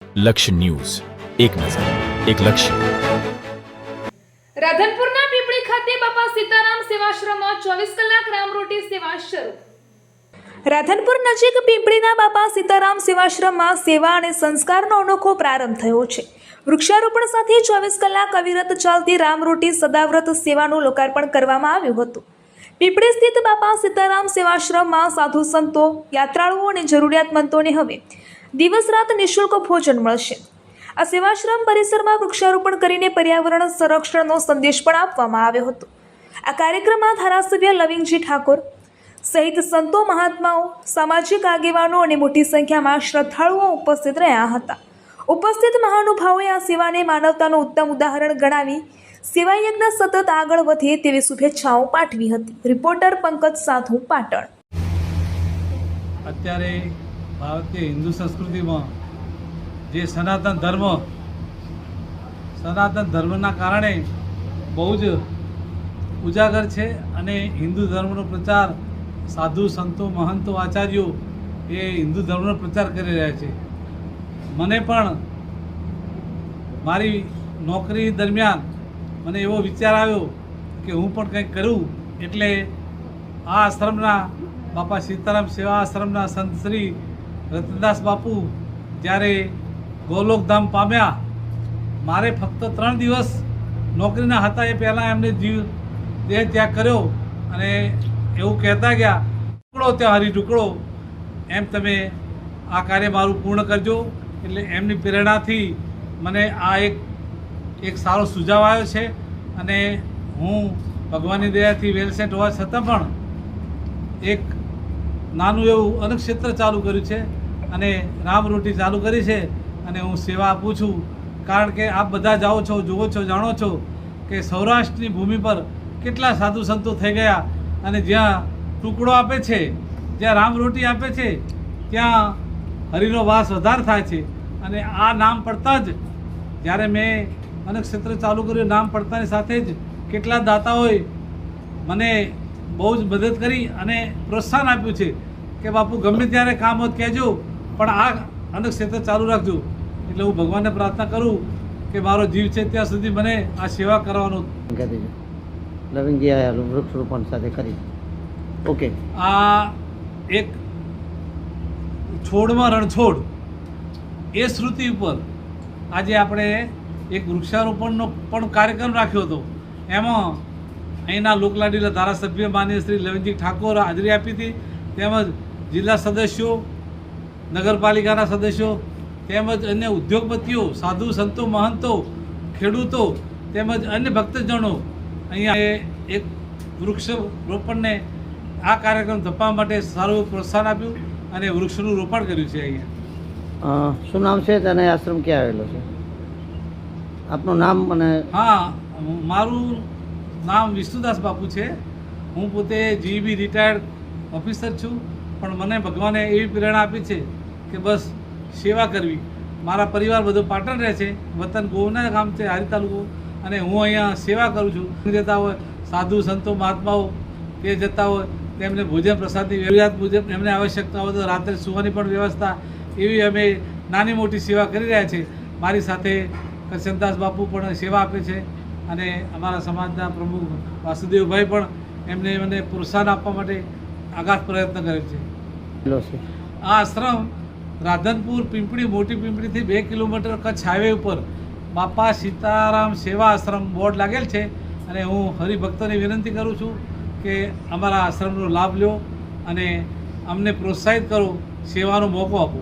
લક્ષ્ય ન્યૂઝ, એક નજર, એક લક્ષ્ય. રાધનપુરના પીપળી ખાતે બાપા સીતારામ સેવાશ્રમમાં 24 કલાક રામરોટી સેવા શરૂ. રાધનપુર નજીક પીપળીના બાપા સીતારામ સેવાશ્રમમાં સેવા અને સંસ્કારનો અનોખો પ્રારંભ થયો છે. વૃક્ષારોપણ સાથે 24 કલાક અવિરત ચાલતી રામરોટી સદાવ્રત સેવાનું લોકાર્પણ કરવામાં આવ્યું હતું. પીપળી સ્થિત બાપા સીતારામ સેવાશ્રમમાં સાધુ સંતો, યાત્રાળુઓ અને જરૂરિયાતમંદોને હવે દિવસ રાત નિઃશુલ્ક ભોજન મળશે. આ સેવાશ્રમ પરિસરમાં વૃક્ષારોપણ કરીને પર્યાવરણ સંરક્ષણનો સંદેશ પણ આપવામાં આવ્યો હતો. આ કાર્યક્રમમાં ધારાસભ્ય લવિંગજી ઠાકોર સહિત સંતો, મહાત્માઓ, સામાજિક આગેવાનો અને મોટી સંખ્યામાં શ્રદ્ધાળુઓ ઉપસ્થિત રહ્યા હતા. ઉપસ્થિત મહાનુભાવોએ આ સેવાને માનવતાનું ઉત્તમ ઉદાહરણ ગણાવી સેવા યજ્ઞ સતત આગળ વધે તેવી શુભેચ્છાઓ પાઠવી હતી. રિપોર્ટર પંકજ સાધુ, પાટણ. અત્યારે ભારતીય હિન્દુ સંસ્કૃતિમાં જે સનાતન ધર્મના કારણે બહુ જ ઉજાગર છે અને હિન્દુ ધર્મનો પ્રચાર સાધુ સંતો, મહંતો, આચાર્યો એ હિન્દુ ધર્મનો પ્રચાર કરી રહ્યા છે. મને પણ મારી નોકરી દરમિયાન મને એવો વિચાર આવ્યો કે હું પણ કંઈક કરું, એટલે આ આશ્રમના બાપા સીતારામ સેવા આશ્રમના સંત શ્રી રતનદાસ બાપુ જ્યારે ગોલોકધામ પામ્યા, મારે ફક્ત 3 દિવસ નોકરીના હતા એ પહેલાં એમને દેહ ત્યાગ કર્યો અને એવું કહેતા ગયા, ટુકડો ત્યાં હરી ટુકડો, એમ તમે આ કાર્ય મારું પૂર્ણ કરજો. એટલે એમની પ્રેરણાથી મને આ એક સારો સુઝાવ આવ્યો છે અને હું ભગવાનની દયાથી વેલસેટ હોવા છતાં પણ એક નાનું એવું અન્નક્ષેત્ર ચાલુ કર્યું છે અને રામરોટી ચાલુ કરી છે અને હું સેવા આપું છું. કારણ કે આપ બધા જાઓ છો, જુઓ છો, જાણો છો કે સૌરાષ્ટ્રની ભૂમિ પર કેટલા સાધુ સંતો થઈ ગયા અને જ્યાં ટુકડો આપે છે, જ્યાં રામરોટી આપે છે, ત્યાં હરિનો વાસ વધારે થાય છે. અને આ નામ પડતાં જ જ્યારે મેં અન્નક્ષેત્ર ચાલુ કર્યું, નામ પડતાની સાથે જ કેટલા દાતાઓએ મને બહુ જ મદદ કરી અને પ્રોત્સાહન આપ્યું છે કે બાપુ ગમે ત્યારે કામ હોત કહેજો, પણ આ અન્નક્ષેત્ર ચાલુ રાખજો. એટલે હું ભગવાનને પ્રાર્થના કરું કે મારો જીવ છે ત્યાં સુધી મને આ સેવા કરવાનો. લવિંગજી આયા વૃક્ષરોપણ સાથે કરી. ઓકે, આ એક છોડમાં રણછોડ એ શ્રુતિ ઉપર આજે આપણે એક વૃક્ષારોપણનો પણ કાર્યક્રમ રાખ્યો હતો. એમાં અહીંના લોકલાડીલા ધારાસભ્ય માનનીય શ્રી લવિંગજી ઠાકોર હાજરી આપી હતી, તેમજ જિલ્લા સદસ્યો, નગરપાલિકાના સદસ્યો, તેમજ અન્ય ઉદ્યોગપતિઓ, સાધુ સંતો, મહંતો, ખેડૂતો તેમજ અન્ય ભક્તજનો અહીંયા એક વૃક્ષ રોપણને આ કાર્યક્રમ થપવા માટે સારું પ્રોત્સાહન આપ્યું અને વૃક્ષનું રોપણ કર્યું છે. અહીંયા શું નામ છે અને આશ્રમ ક્યાં આવેલો છે? આપનું નામ અને હા, મારું નામ વિષ્ણુદાસ બાપુ છે. હું પોતે જીબી રિટાયર્ડ ઓફિસર છું, પણ મને ભગવાને એવી પ્રેરણા આપી છે કે બસ સેવા કરવી. મારા પરિવાર બધો પાટણ રહે છે, વતન ગોવના ગામ છે, હારી તાલુકો, અને હું અહીંયા સેવા કરું છું. જતા હોય સાધુ સંતો, મહાત્માઓ તે જતા હોય તેમને ભોજન પ્રસાદની જરૂરિયાત મુજબ એમને આવશ્યકતા હોય તો રાત્રે સુવાની પણ વ્યવસ્થા, એવી અમે નાની મોટી સેવા કરી રહ્યા છીએ. મારી સાથે કરશનદાસ બાપુ પણ સેવા આપે છે અને અમારા સમાજના પ્રમુખ વાસુદેવભાઈ પણ એમને મને પ્રોત્સાહન આપવા માટે આગાધ પ્રયત્ન કરે છે. આ આશ્રમ રાધનપુર પીંપળી, મોટી પીંપળીથી 2 કિલોમીટર કચ્છ હાઈવે ઉપર બાપા સીતારામ સેવા આશ્રમ બોર્ડ લાગેલ છે અને હું હરિભક્તોને વિનંતી કરું છું કે અમારા આશ્રમનો લાભ લો અને અમને પ્રોત્સાહિત કરો, સેવાનો મોકો આપો.